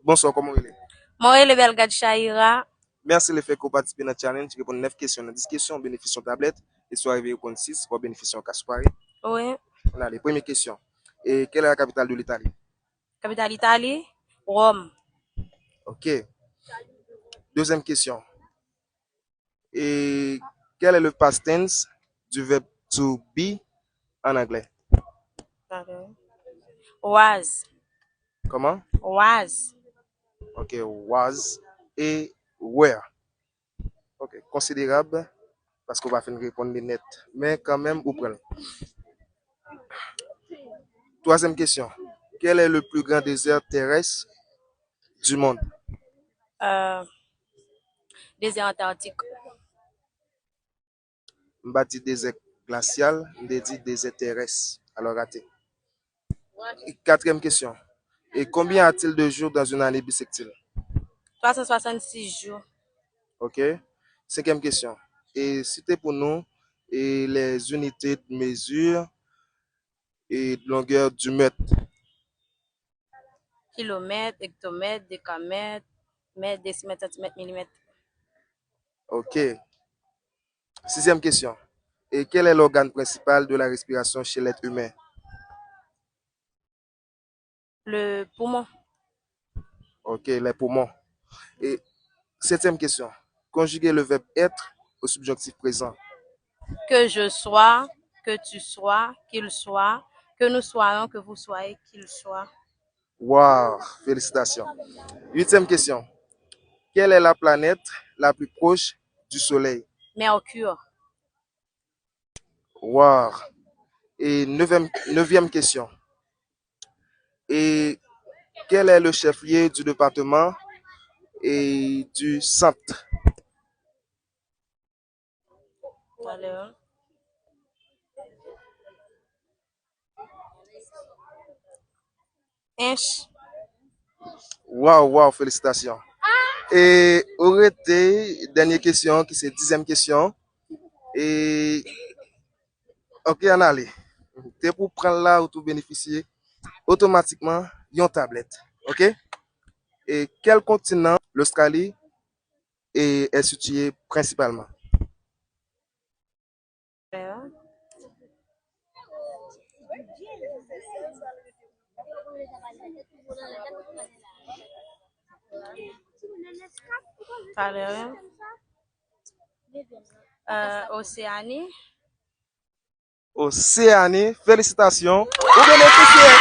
Bonsoir, comment vous allez? Moi, le Belgade Chaira. Merci de faire participer dans le challenge. Tu réponds 9 questions dans 10 questions, bénéficie tablette. Et soit arrivé au compte 6, pour bénéficier en casse soirée. Oui. Allez, première question. Et quelle est la capitale de l'Italie? Capitale Italie, Rome. Ok. Deuxième question. Et quel est le past tense du verbe to be en anglais? Was. Comment? Was. Ok, was et were. Ok, considérable parce qu'on va faire une réponse net. Mais quand même, vous prenez. Troisième question. Quel est le plus grand désert terrestre du monde? Désert Antarctique. On va dire désert glacial, on dit désert terrestre. Alors raté. Et quatrième question. Et combien a-t-il de jours dans une année bissextile? 366 jours. Ok. Cinquième question. Et citez pour nous et les unités de mesure et de longueur du mètre. Kilomètre, hectomètre, décamètre, mètre, décimètre, centimètre, millimètre. Ok. Sixième question. Et quel est l'organe principal de la respiration chez l'être humain? Le poumon. Ok, les poumons. Et septième question. Conjuguer le verbe être au subjonctif présent. Que je sois, que tu sois, qu'il soit, que nous soyons, que vous soyez, qu'il soit. Wow, félicitations. Huitième question. Quelle est la planète la plus proche du Soleil? Mercure. Wow. Et neuvième question. Et quel est le chef-lieu du département et du centre? Alors, Inch. Wow, félicitations. Et aurait été dernière question, qui c'est dixième question. Et ok, on allait. C'est pour prendre là ou tout bénéficier automatiquement d'une tablette. Ok? Et quel continent l'Australie est situé principalement? Alors, Océanie. Océanie, félicitations. Vous bénéficiez.